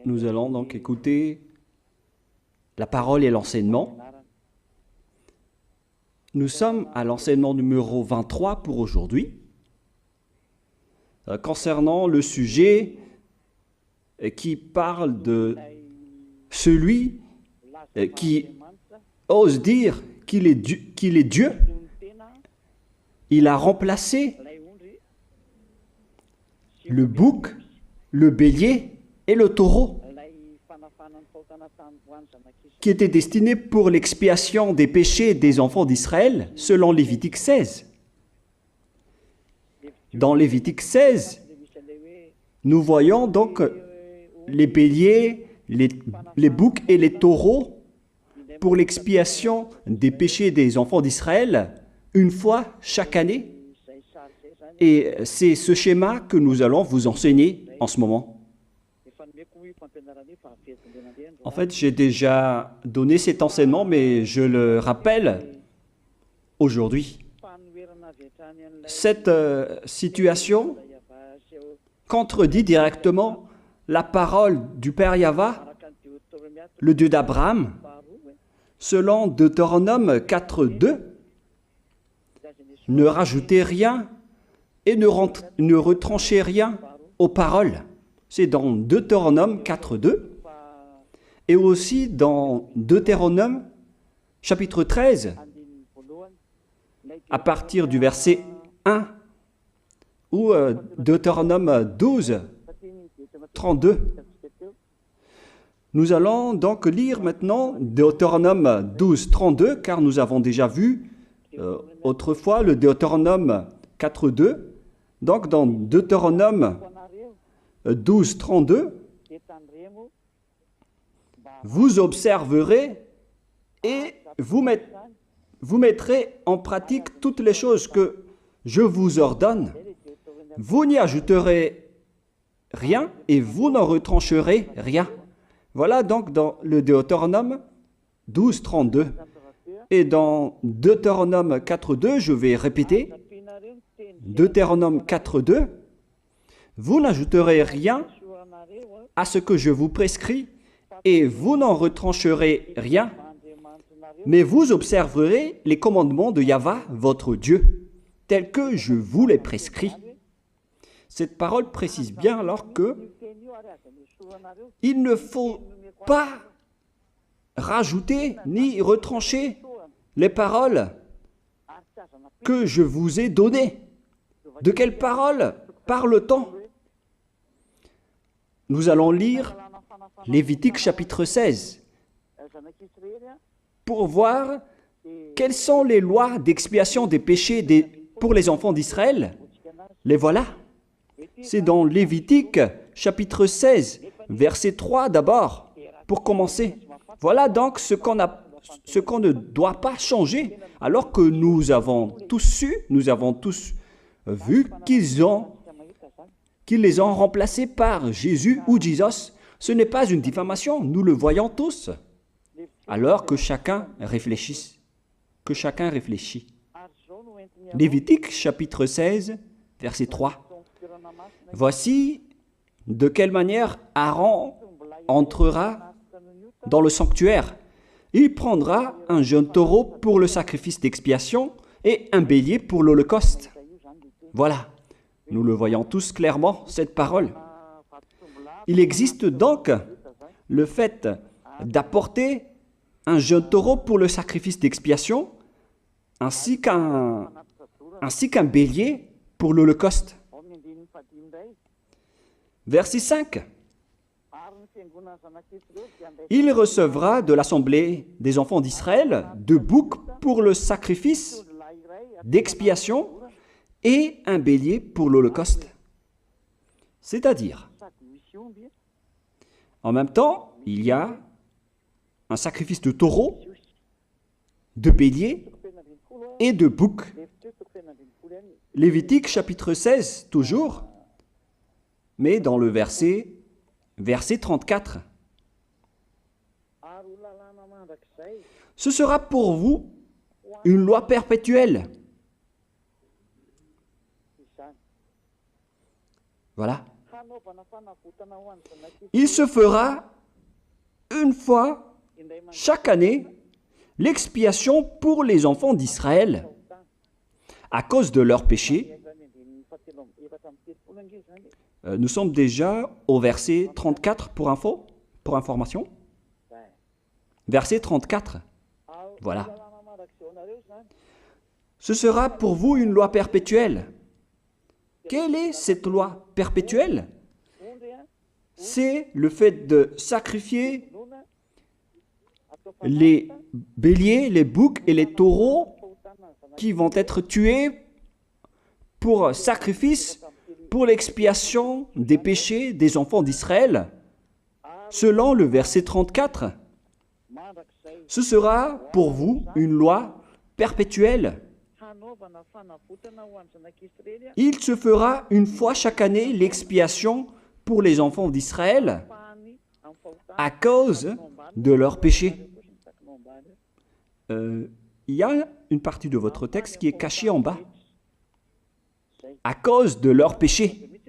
Nous allons donc écouter la parole et l'enseignement. Nous sommes à l'enseignement numéro 23 pour aujourd'hui, concernant le sujet qui parle de celui qui ose dire qu'il est Dieu. Il a remplacé le bouc, le bélier et le taureau, qui étaient destinés pour l'expiation des péchés des enfants d'Israël, selon Lévitique 16. Dans Lévitique 16, nous voyons donc les béliers, les boucs et les taureaux pour l'expiation des péchés des enfants d'Israël, une fois chaque année. Et c'est ce schéma que nous allons vous enseigner en ce moment. En fait, j'ai déjà donné cet enseignement, mais je le rappelle aujourd'hui. Cette situation contredit directement la parole du Père Yahva, le Dieu d'Abraham, selon Deutéronome 4.2. Ne rajoutez rien et ne retranchez rien aux paroles. C'est dans Deutéronome 4.2 et aussi dans Deutéronome chapitre 13, à partir du verset 1, ou Deutéronome 12, 32. Nous allons donc lire maintenant Deutéronome 12, 32, car nous avons déjà vu autrefois le Deutéronome 4.2. Donc dans Deutéronome 12, 32, vous observerez et vous mettrez en pratique toutes les choses que je vous ordonne. Vous n'y ajouterez rien et vous n'en retrancherez rien. Voilà donc dans le Deutéronome 12, 32. Et dans Deutéronome 4.2, je vais répéter, Deutéronome 4.2, vous n'ajouterez rien à ce que je vous prescris et vous n'en retrancherez rien, mais vous observerez les commandements de Yahva, votre Dieu, tels que je vous les prescris. Cette parole précise bien alors que il ne faut pas rajouter ni retrancher les paroles que je vous ai données. De quelles paroles parle-t-on? Nous allons lire Lévitique chapitre 16 pour voir quelles sont les lois d'expiation des péchés pour les enfants d'Israël. Les voilà. C'est dans Lévitique chapitre 16, verset 3 d'abord, pour commencer. Voilà donc ce qu'on ne doit pas changer, alors que nous avons tous su, nous avons tous vu qu'ils les ont remplacés par Jésus ou Jesus. Ce n'est pas une diffamation, nous le voyons tous. Alors que chacun réfléchisse, Lévitique chapitre 16, verset 3. Voici de quelle manière Aaron entrera dans le sanctuaire. Il prendra un jeune taureau pour le sacrifice d'expiation et un bélier pour l'holocauste. Voilà, nous le voyons tous clairement, cette parole. Il existe donc le fait d'apporter un jeune taureau pour le sacrifice d'expiation, ainsi qu'un bélier pour l'holocauste. Verset 5. Il recevra de l'assemblée des enfants d'Israël 2 boucs pour le sacrifice d'expiation et un bélier pour l'holocauste. C'est-à-dire, en même temps, il y a un sacrifice de taureau, de bélier et de bouc. Lévitique chapitre 16, toujours, mais dans le verset 34. Ce sera pour vous une loi perpétuelle. Voilà. Il se fera une fois chaque année l'expiation pour les enfants d'Israël à cause de leurs péchés. Nous sommes déjà au verset 34 pour information. Verset 34. Voilà. Ce sera pour vous une loi perpétuelle. Quelle est cette loi perpétuelle? C'est le fait de sacrifier les béliers, les boucs et les taureaux qui vont être tués pour sacrifice, pour l'expiation des péchés des enfants d'Israël. Selon le verset 34, ce sera pour vous une loi perpétuelle. Il se fera une fois chaque année l'expiation pour les enfants d'Israël à cause de leurs péchés. Il y a une partie de votre texte qui est cachée en bas. À cause de leurs péchés.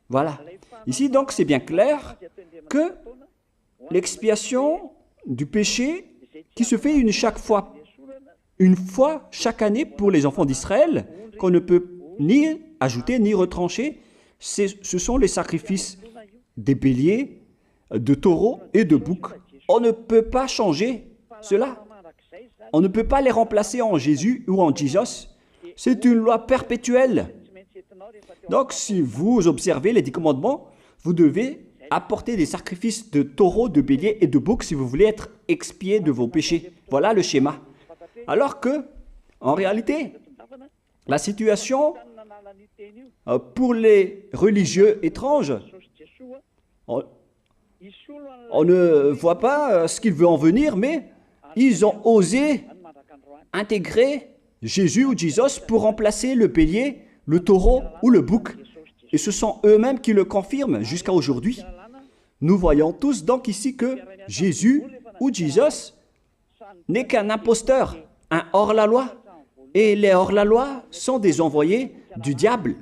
Voilà. Ici, donc, c'est bien clair que l'expiation du péché qui se fait une fois chaque année pour les enfants d'Israël, qu'on ne peut ni ajouter ni retrancher, ce sont les sacrifices des béliers, de taureaux et de boucs. On ne peut pas changer cela. On ne peut pas les remplacer en Jésus ou en Jesus. C'est une loi perpétuelle. Donc, si vous observez les 10 commandements, vous devez apporter des sacrifices de taureaux, de béliers et de boucs si vous voulez être expié de vos péchés. Voilà le schéma. Alors que, en réalité, la situation pour les religieux étranges, on ne voit pas ce qu'il veut en venir, mais ils ont osé intégrer Jésus ou Jesus pour remplacer le bélier, le taureau ou le bouc. Et ce sont eux-mêmes qui le confirment jusqu'à aujourd'hui. Nous voyons tous donc ici que Jésus ou Jesus n'est qu'un imposteur, un hors-la-loi. Et les hors-la-loi sont des envoyés du diable.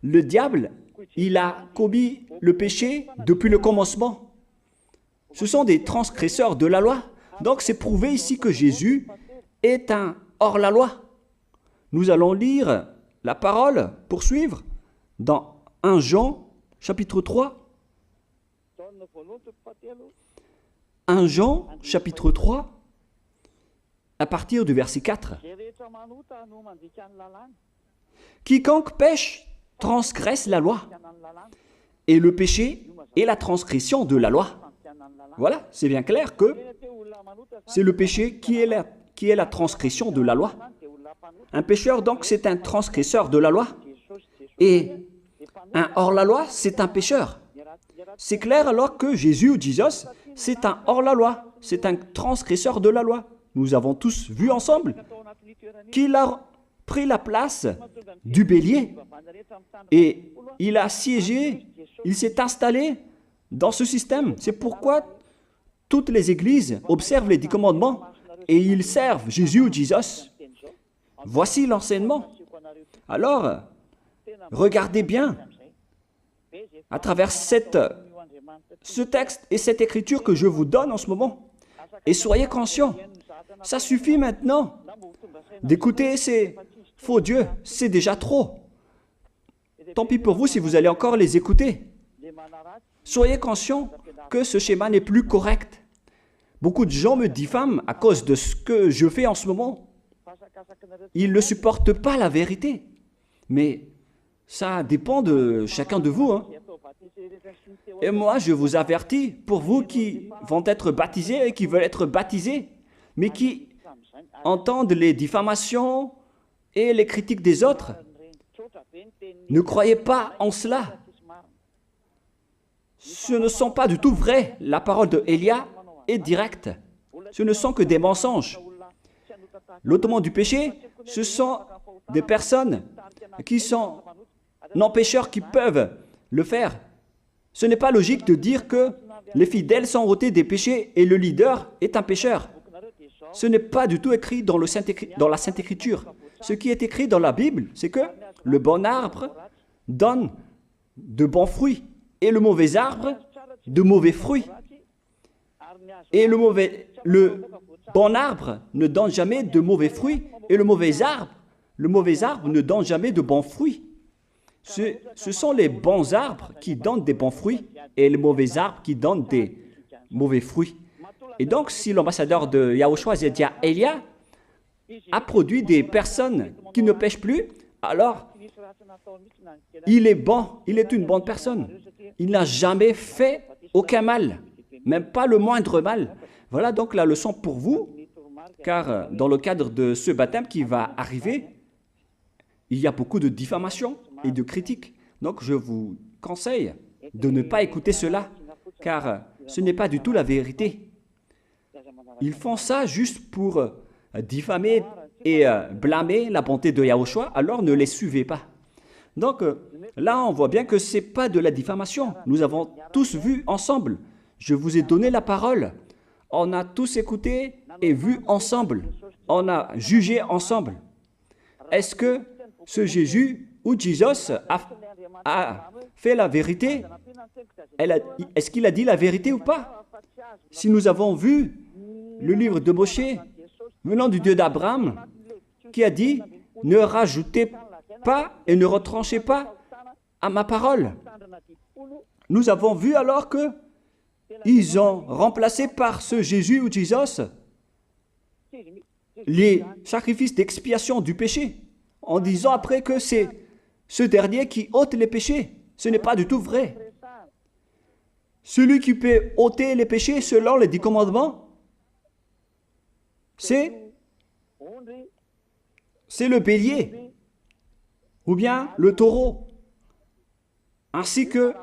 Le diable, il a commis le péché depuis le commencement. Ce sont des transgresseurs de la loi. Donc c'est prouvé ici que Jésus est un hors-la-loi. Nous allons lire la parole, poursuivre, dans 1 Jean, chapitre 3. 1 Jean, chapitre 3, à partir du verset 4. Quiconque pêche transgresse la loi, et le péché est la transgression de la loi. Voilà, c'est bien clair que c'est le péché qui est la transgression de la loi. Un pécheur, donc, c'est un transgresseur de la loi. Et un hors-la-loi, c'est un pécheur. C'est clair alors que Jésus ou Jesus, c'est un hors-la-loi, c'est un transgresseur de la loi. Nous avons tous vu ensemble qu'il a pris la place du bélier et il a siégé, il s'est installé dans ce système. C'est pourquoi toutes les églises observent les 10 commandements et ils servent Jésus ou Jesus. Voici l'enseignement. Alors, regardez bien à travers ce texte et cette écriture que je vous donne en ce moment. Et soyez conscients, ça suffit maintenant d'écouter ces faux dieux, c'est déjà trop. Tant pis pour vous si vous allez encore les écouter. Soyez conscients que ce schéma n'est plus correct. Beaucoup de gens me diffament à cause de ce que je fais en ce moment. Ils ne supportent pas la vérité. Mais ça dépend de chacun de vous. Et moi, je vous avertis, pour vous qui vont être baptisés et qui veulent être baptisés, mais qui entendent les diffamations et les critiques des autres, ne croyez pas en cela. Ce ne sont pas du tout vrai. La parole de Élia est directe. Ce ne sont que des mensonges. L'ôtement du péché, ce sont des personnes qui sont non-pécheurs qui peuvent le faire. Ce n'est pas logique de dire que les fidèles sont ôtés des péchés et le leader est un pécheur. Ce n'est pas du tout écrit dans la Sainte Écriture. Ce qui est écrit dans la Bible, c'est que le bon arbre donne de bons fruits et le mauvais arbre de mauvais fruits. Et le bon arbre ne donne jamais de mauvais fruits et le mauvais arbre ne donne jamais de bons fruits. Ce sont les bons arbres qui donnent des bons fruits et les mauvais arbres qui donnent des mauvais fruits. Et donc, si l'ambassadeur de Yahushua, Zedia Elia, a produit des personnes qui ne pêchent plus, alors il est bon, il est une bonne personne. Il n'a jamais fait aucun mal, même pas le moindre mal. Voilà donc la leçon pour vous, car dans le cadre de ce baptême qui va arriver, il y a beaucoup de diffamation et de critiques. Donc je vous conseille de ne pas écouter cela, car ce n'est pas du tout la vérité. Ils font ça juste pour diffamer et blâmer la bonté de Yahushua, alors ne les suivez pas. Donc là, on voit bien que ce n'est pas de la diffamation. Nous avons tous vu ensemble. Je vous ai donné la parole. On a tous écouté et vu ensemble. On a jugé ensemble. Est-ce que ce Jésus ou Jésus a fait la vérité? Est-ce qu'il a dit la vérité ou pas? Si nous avons vu le livre de Moshe, venant du Dieu d'Abraham, qui a dit « Ne rajoutez pas et ne retranchez pas à ma parole ». Nous avons vu alors que ils ont remplacé par ce Jésus ou Jésus les sacrifices d'expiation du péché, en disant après que c'est ce dernier qui ôte les péchés. Ce n'est pas du tout vrai. Celui qui peut ôter les péchés selon les 10 commandements, c'est le bélier, ou bien le taureau, ainsi que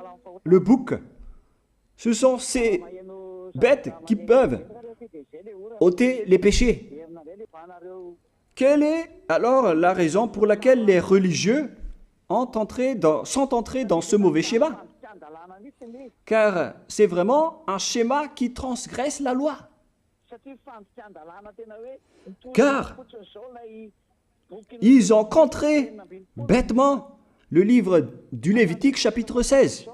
le bouc. Ce sont ces bêtes qui peuvent ôter les péchés. Quelle est alors la raison pour laquelle les religieux sont entrés dans ce mauvais schéma? Car c'est vraiment un schéma qui transgresse la loi. Car ils ont contré bêtement le livre du Lévitique chapitre 16.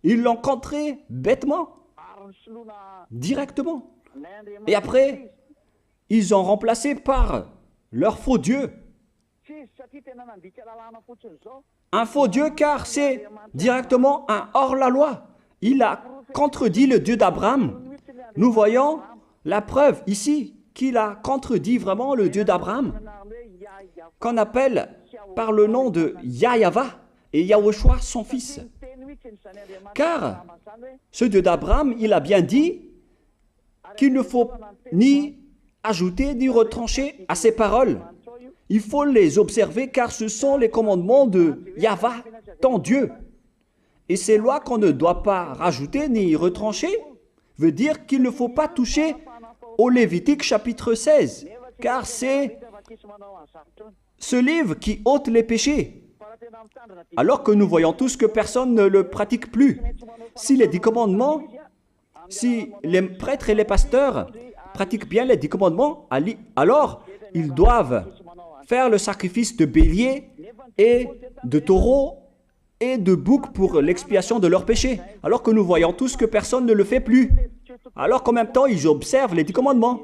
Ils l'ont contré bêtement, directement. Et après, ils ont remplacé par leur faux Dieu. Un faux Dieu car c'est directement un hors-la-loi. Il a contredit le Dieu d'Abraham. Nous voyons la preuve ici qu'il a contredit vraiment le Dieu d'Abraham, qu'on appelle par le nom de Yahava et Yahushua son fils. Car ce Dieu d'Abraham, il a bien dit qu'il ne faut ni ajouter ni retrancher à ses paroles. Il faut les observer car ce sont les commandements de Yahva, ton Dieu. Et ces lois qu'on ne doit pas rajouter ni retrancher veut dire qu'il ne faut pas toucher au Lévitique chapitre 16, car c'est ce livre qui ôte les péchés. Alors que nous voyons tous que personne ne le pratique plus. Si les 10 commandements, si les prêtres et les pasteurs pratiquent bien les 10 commandements, alors ils doivent faire le sacrifice de bélier et de taureau et de bouc pour l'expiation de leurs péchés. Alors que nous voyons tous que personne ne le fait plus. Alors qu'en même temps, ils observent les 10 commandements.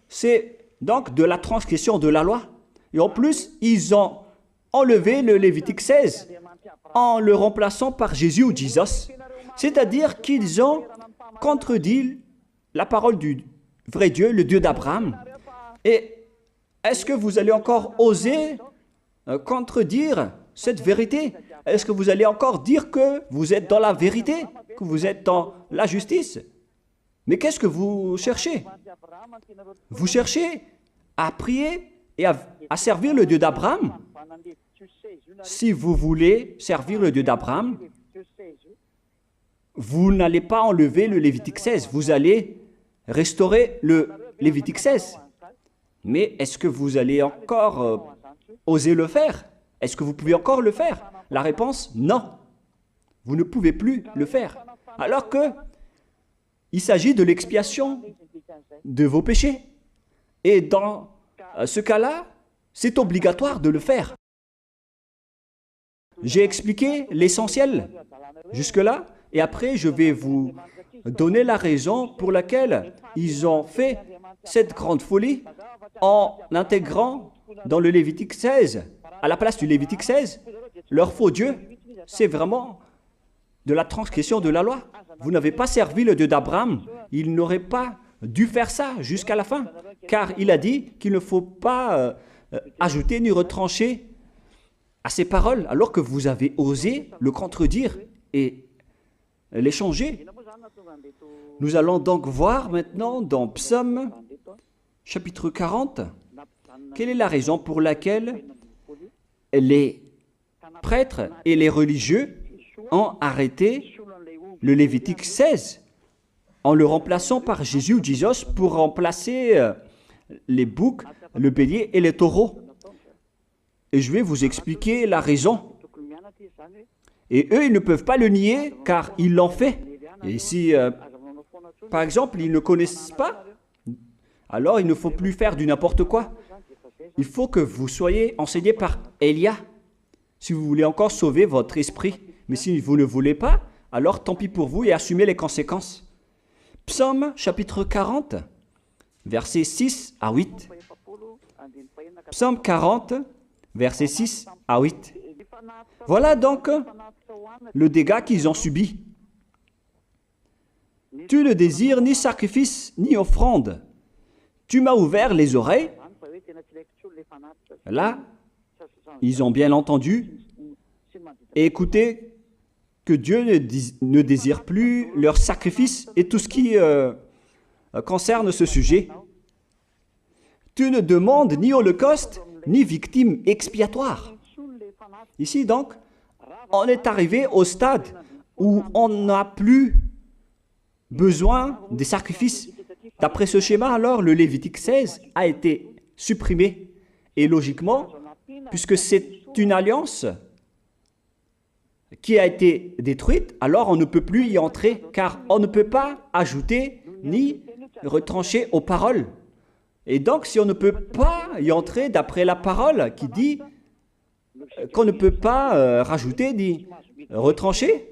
C'est donc de la transgression de la loi. Et en plus, ils ont enlevé le Lévitique 16 en le remplaçant par Jésus ou Jésus. C'est-à-dire qu'ils ont contredit la parole du vrai Dieu, le Dieu d'Abraham. Et est-ce que vous allez encore oser contredire cette vérité? Est-ce que vous allez encore dire que vous êtes dans la vérité, que vous êtes dans la justice? Mais qu'est-ce que vous cherchez? Vous cherchez à prier et à servir le Dieu d'Abraham. Si vous voulez servir le Dieu d'Abraham, vous n'allez pas enlever le Lévitique 16, vous allez restaurer le Lévitique 16. Mais est-ce que vous allez encore oser le faire? Est-ce que vous pouvez encore le faire? La réponse, non. Vous ne pouvez plus le faire. Alors que il s'agit de l'expiation de vos péchés. Et dans ce cas-là, c'est obligatoire de le faire. J'ai expliqué l'essentiel jusque-là et après je vais vous donner la raison pour laquelle ils ont fait cette grande folie en intégrant dans le Lévitique 16, à la place du Lévitique 16, leur faux Dieu. C'est vraiment de la transgression de la loi. Vous n'avez pas servi le Dieu d'Abraham. Il n'aurait pas dû faire ça jusqu'à la fin, car il a dit qu'il ne faut pas ajouter ni retrancher à ses paroles, alors que vous avez osé le contredire et les changer. Nous allons donc voir maintenant dans Psaume chapitre 40, quelle est la raison pour laquelle les prêtres et les religieux ont arrêté le Lévitique 16 en le remplaçant par Jésus ou Jesus pour remplacer les boucs, le bélier et les taureaux. Et je vais vous expliquer la raison. Et eux, ils ne peuvent pas le nier car ils l'ont fait. Et si, par exemple, ils ne connaissent pas, alors il ne faut plus faire du n'importe quoi. Il faut que vous soyez enseigné par Élia, si vous voulez encore sauver votre esprit. Mais si vous ne voulez pas, alors tant pis pour vous et assumez les conséquences. Psaume chapitre 40, versets 6 à 8. Psaume 40, versets 6 à 8. Voilà donc le dégât qu'ils ont subi. Tu ne désires ni sacrifice ni offrande. Tu m'as ouvert les oreilles. Là, ils ont bien entendu et écouté que Dieu ne désire plus leur sacrifice et tout ce qui concerne ce sujet. Tu ne demandes ni holocauste, ni victime expiatoire. Ici donc, on est arrivé au stade où on n'a plus besoin des sacrifices. D'après ce schéma, alors, le Lévitique 16 a été supprimé. Et logiquement, puisque c'est une alliance qui a été détruite, alors on ne peut plus y entrer, car on ne peut pas ajouter ni retrancher aux paroles. Et donc, si on ne peut pas y entrer d'après la parole qui dit qu'on ne peut pas rajouter ni retrancher,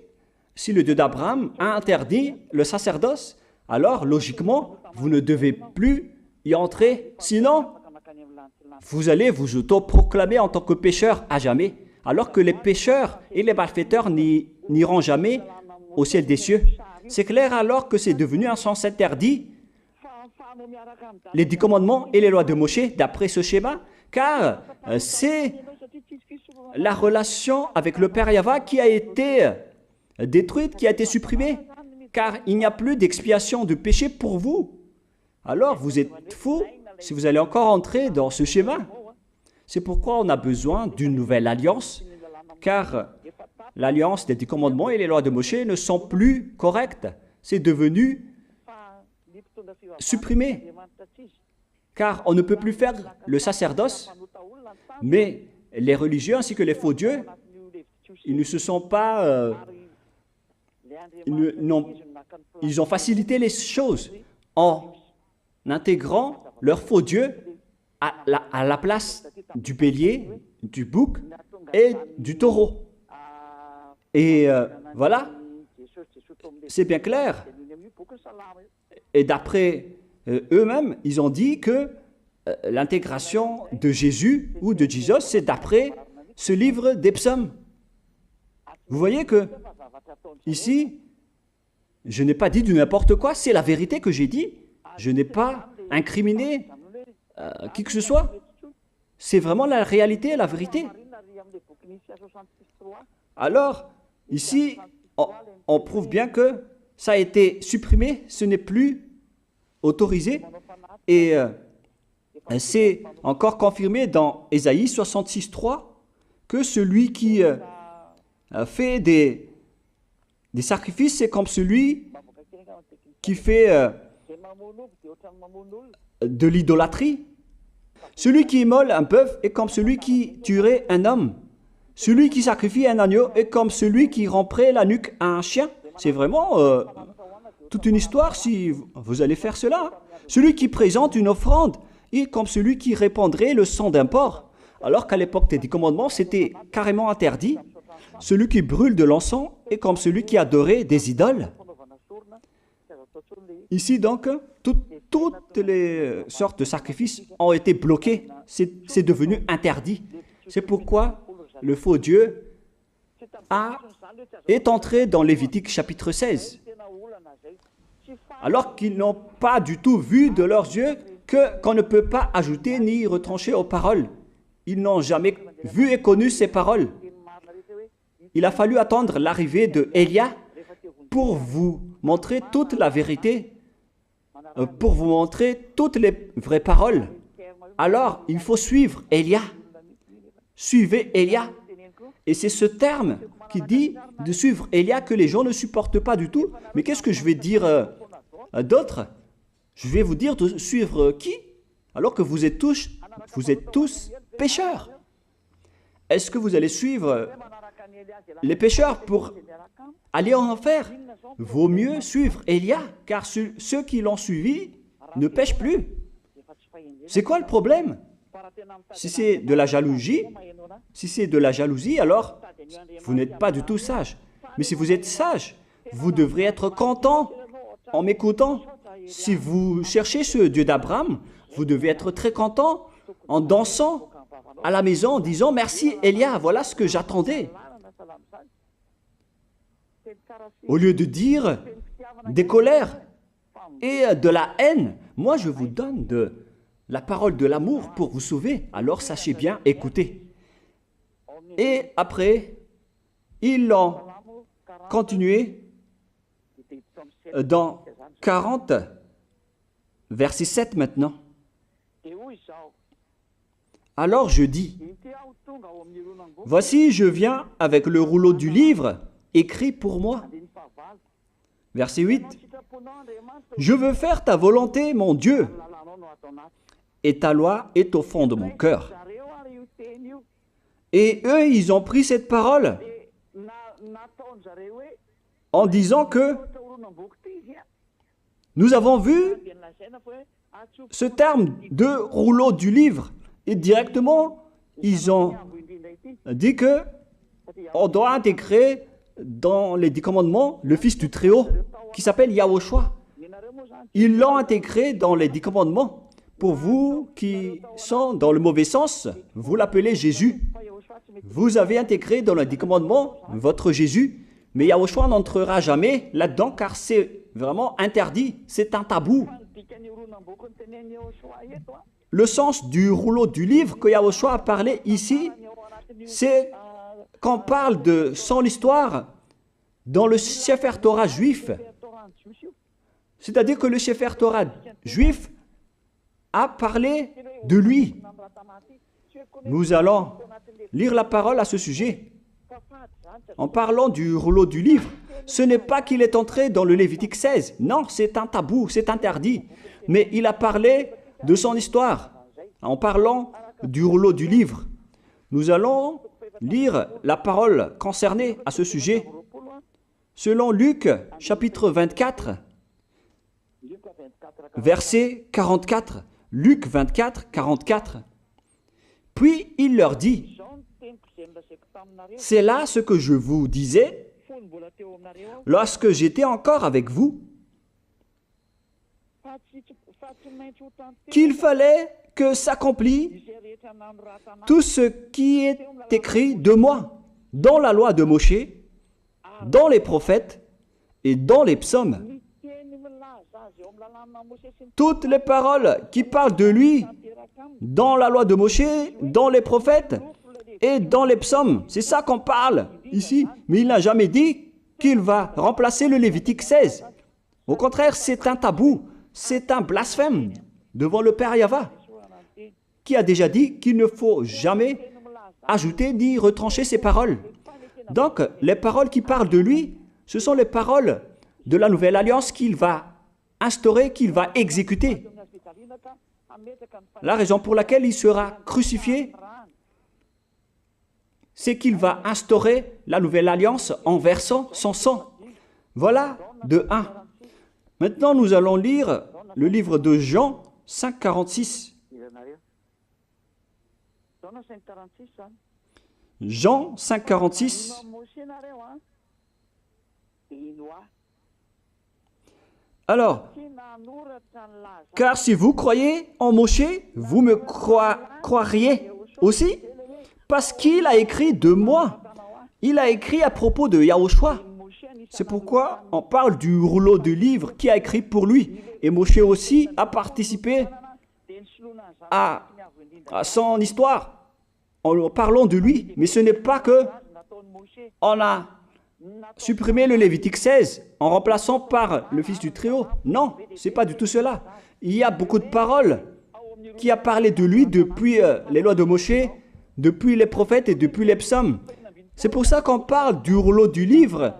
si le Dieu d'Abraham a interdit le sacerdoce, alors logiquement, vous ne devez plus y entrer. Sinon, vous allez vous autoproclamer en tant que pécheur à jamais, alors que les pécheurs et les malfaiteurs n'iront jamais au ciel des cieux. C'est clair alors que c'est devenu un sens interdit, les 10 commandements et les lois de Moïse d'après ce schéma, car c'est la relation avec le Père Yahva qui a été détruite, qui a été supprimée, car il n'y a plus d'expiation de péché pour vous. Alors vous êtes fous si vous allez encore entrer dans ce schéma. C'est pourquoi on a besoin d'une nouvelle alliance, car l'alliance des 10 commandements et les lois de Moïse ne sont plus correctes. C'est devenu supprimé, car on ne peut plus faire le sacerdoce, mais les religieux ainsi que les faux dieux, ils ne se sont pas... ils ont facilité les choses en intégrant leur faux dieu à la place du bélier, du bouc et du taureau. Et voilà, c'est bien clair. Et d'après eux-mêmes, ils ont dit que l'intégration de Jésus ou de Jesus, c'est d'après ce livre des psaumes. Vous voyez que ici, je n'ai pas dit du n'importe quoi, c'est la vérité que j'ai dit. Je n'ai pas incriminé qui que ce soit. C'est vraiment la réalité, la vérité. Alors, ici, on prouve bien que ça a été supprimé, ce n'est plus autorisé. Et c'est encore confirmé dans Ésaïe 66.3 que celui qui fait des sacrifices, c'est comme celui qui fait de l'idolâtrie. Celui qui immole un bœuf est comme celui qui tuerait un homme. Celui qui sacrifie un agneau est comme celui qui romperait la nuque à un chien. C'est vraiment toute une histoire si vous allez faire cela. Celui qui présente une offrande est comme celui qui répandrait le sang d'un porc. Alors qu'à l'époque des 10 commandements, c'était carrément interdit. celui qui brûle de l'encens est comme celui qui adorait des idoles. Ici donc, toutes les sortes de sacrifices ont été bloqués. C'est devenu interdit. C'est pourquoi le faux Dieu est entré dans Lévitique chapitre 16. Alors qu'ils n'ont pas du tout vu de leurs yeux qu'on ne peut pas ajouter ni retrancher aux paroles. Ils n'ont jamais vu et connu ces paroles. Il a fallu attendre l'arrivée de Élia pour vous montrer toute la vérité, pour vous montrer toutes les vraies paroles. Alors, il faut suivre Élia. Suivez Élia. Et c'est ce terme qui dit de suivre Élia que les gens ne supportent pas du tout. Mais qu'est-ce que je vais dire d'autre? Je vais vous dire de suivre qui? Alors que vous êtes tous pécheurs. Est-ce que vous allez suivre les pécheurs pour aller en enfer? Vaut mieux suivre Élia, car ceux qui l'ont suivi ne pêchent plus. C'est quoi le problème? Si c'est de la jalousie, alors vous n'êtes pas du tout sage. Mais si vous êtes sage, vous devrez être content en m'écoutant. Si vous cherchez ce Dieu d'Abraham, vous devez être très content en dansant à la maison en disant « Merci Élia, voilà ce que j'attendais ». Au lieu de dire des colères et de la haine, moi je vous donne de la parole de l'amour pour vous sauver. Alors sachez bien écouter. Et après, ils l'ont continué dans 40, verset 7 maintenant. Alors je dis, voici je viens avec le rouleau du livre écrit pour moi. Verset 8, je veux faire ta volonté, mon Dieu, et ta loi est au fond de mon cœur. Et eux, ils ont pris cette parole en disant que nous avons vu ce terme de rouleau du livre. Et directement, ils ont dit que on doit intégrer dans les 10 commandements le Fils du Très-Haut qui s'appelle Yahushua. Ils l'ont intégré dans les 10 commandements. Pour vous qui sont dans le mauvais sens, vous l'appelez Jésus. Vous avez intégré dans les 10 commandements votre Jésus, mais Yahushua n'entrera jamais là-dedans car c'est vraiment interdit, c'est un tabou. Le sens du rouleau du livre que Yahushua a parlé ici, c'est qu'on parle de son histoire dans le Sefer Torah juif. C'est-à-dire que le Sefer Torah juif a parlé de lui. Nous allons lire la parole à ce sujet. En parlant du rouleau du livre, ce n'est pas qu'il est entré dans le Lévitique 16. Non, c'est un tabou, c'est interdit. Mais il a parlé de son histoire. En parlant du rouleau du livre, nous allons lire la parole concernée à ce sujet. Selon Luc, chapitre 24, verset 44. Luc 24, 44. Puis il leur dit, « C'est là ce que je vous disais lorsque j'étais encore avec vous, qu'il fallait que s'accomplisse tout ce qui est écrit de moi dans la loi de Moïse, dans les prophètes et dans les psaumes. » Toutes les paroles qui parlent de lui dans la loi de Moïse, dans les prophètes et dans les psaumes. C'est ça qu'on parle ici. Mais il n'a jamais dit qu'il va remplacer le Lévitique 16. Au contraire, c'est un tabou, c'est un blasphème devant le Père Yahva, qui a déjà dit qu'il ne faut jamais ajouter ni retrancher ses paroles. Donc, les paroles qui parlent de lui, ce sont les paroles de la nouvelle alliance qu'il va instaurer, qu'il va exécuter. La raison pour laquelle il sera crucifié, c'est qu'il va instaurer la nouvelle alliance en versant son sang. Voilà de 1. Maintenant, nous allons lire le livre de Jean 5,46. Jean 5, 46. Alors, car si vous croyez en Moshe, vous me croiriez aussi, parce qu'il a écrit de moi. Il a écrit à propos de Yahushua. C'est pourquoi on parle du rouleau de livres qui a écrit pour lui. Et Moshe aussi a participé à son histoire en parlant de lui. Mais ce n'est pas que on a supprimé le Lévitique 16 en remplaçant par le Fils du Très-Haut. Non, ce n'est pas du tout cela. Il y a beaucoup de paroles qui a parlé de lui depuis les lois de Moshe, depuis les prophètes et depuis les psaumes. C'est pour ça qu'on parle du rouleau du livre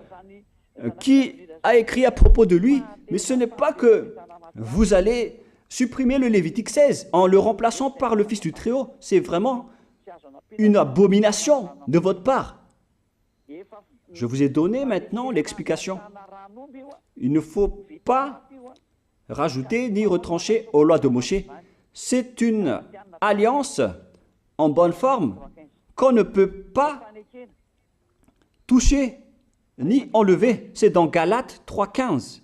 qui a écrit à propos de lui. Mais ce n'est pas que vous allez supprimer le Lévitique 16 en le remplaçant par le Fils du Très-Haut. C'est vraiment une abomination de votre part. Je vous ai donné maintenant l'explication. Il ne faut pas rajouter ni retrancher aux lois de Moshe. C'est une alliance en bonne forme qu'on ne peut pas toucher ni enlever. C'est dans Galates 3,15.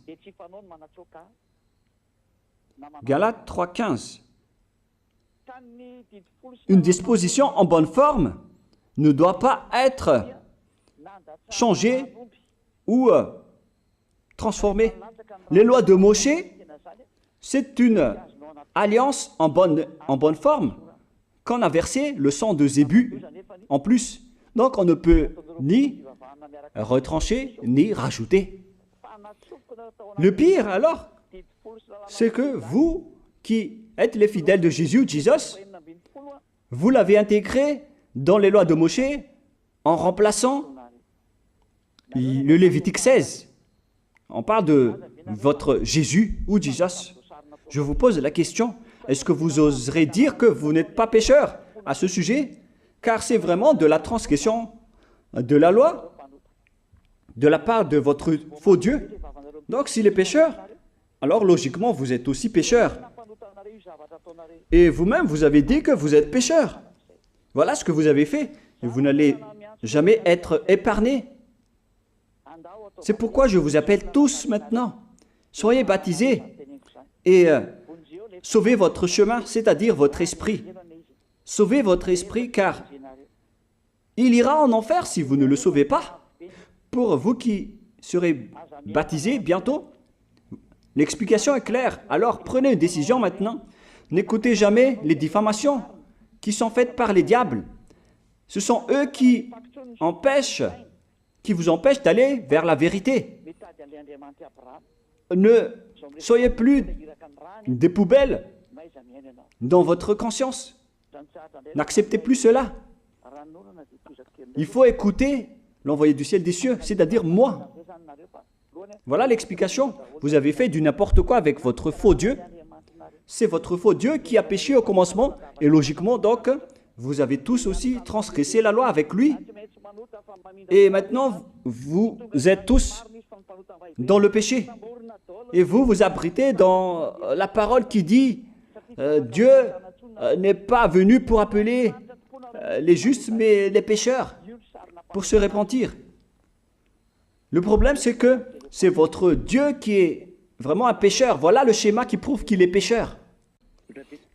Galates 3,15. Une disposition en bonne forme ne doit pas être changée ou transformée. Les lois de Moshe, c'est une alliance en bonne forme qu'on a versé le sang de Zébu en plus. Donc on ne peut ni retrancher ni rajouter. Le pire alors, c'est que vous qui êtes les fidèles de Jésus, vous l'avez intégré dans les lois de Moshe en remplaçant le Lévitique 16. On parle de votre Jésus ou Jesus. Je vous pose la question, est-ce que vous oserez dire que vous n'êtes pas pécheur à ce sujet? Car c'est vraiment de la transgression de la loi de la part de votre faux Dieu. Donc s'il est pécheur, alors logiquement vous êtes aussi pécheur. Et vous-même, vous avez dit que vous êtes pécheur. Voilà ce que vous avez fait. Et vous n'allez jamais être épargné. C'est pourquoi je vous appelle tous maintenant. Soyez baptisés et sauvez votre chemin, c'est-à-dire votre esprit. Sauvez votre esprit car il ira en enfer si vous ne le sauvez pas. Pour vous qui serez baptisés bientôt, l'explication est claire. Alors prenez une décision maintenant. N'écoutez jamais les diffamations qui sont faites par les diables. Ce sont eux qui vous empêchent d'aller vers la vérité. Ne soyez plus des poubelles dans votre conscience. N'acceptez plus cela. Il faut écouter l'envoyé du ciel des cieux, c'est-à-dire moi. Voilà l'explication. Vous avez fait du n'importe quoi avec votre faux Dieu. C'est votre faux Dieu qui a péché au commencement. Et logiquement, donc, vous avez tous aussi transgressé la loi avec lui. Et maintenant, vous êtes tous dans le péché. Et vous vous abritez dans la parole qui dit Dieu n'est pas venu pour appeler les justes, mais les pécheurs, pour se repentir. Le problème, c'est que c'est votre Dieu qui est vraiment un pécheur. Voilà le schéma qui prouve qu'il est pécheur.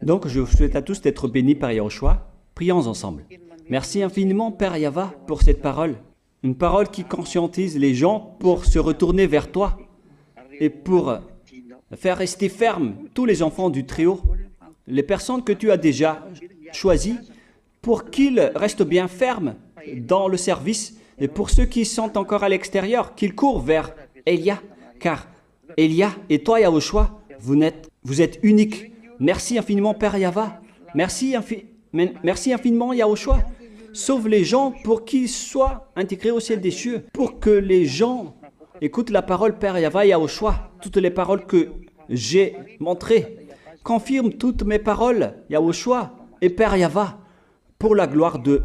Donc, je vous souhaite à tous d'être bénis par Yahushua. Prions ensemble. Merci infiniment, Père Yahva, pour cette parole. Une parole qui conscientise les gens pour se retourner vers toi et pour faire rester fermes tous les enfants du Très-Haut, les personnes que tu as déjà choisies, pour qu'ils restent bien fermes dans le service, et pour ceux qui sont encore à l'extérieur, qu'ils courent vers Elia, car Elia et toi, Yahushua, vous êtes uniques. Merci infiniment, Père Yahva. Merci infiniment, Yahushua. Sauve les gens pour qu'ils soient intégrés au ciel des cieux, pour que les gens écoutent la parole, Père Yahva et Yahushua, toutes les paroles que j'ai montrées. Confirme toutes mes paroles, Yahushua et Père Yahva, pour la gloire de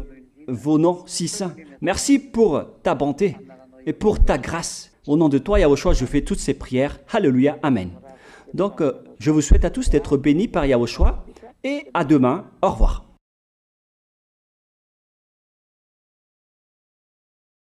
vos noms si saints. Merci pour ta bonté et pour ta grâce. Au nom de toi, Yahushua, je fais toutes ces prières. Alléluia, Amen. Donc, je vous souhaite à tous d'être bénis par Yahushua et à demain. Au revoir.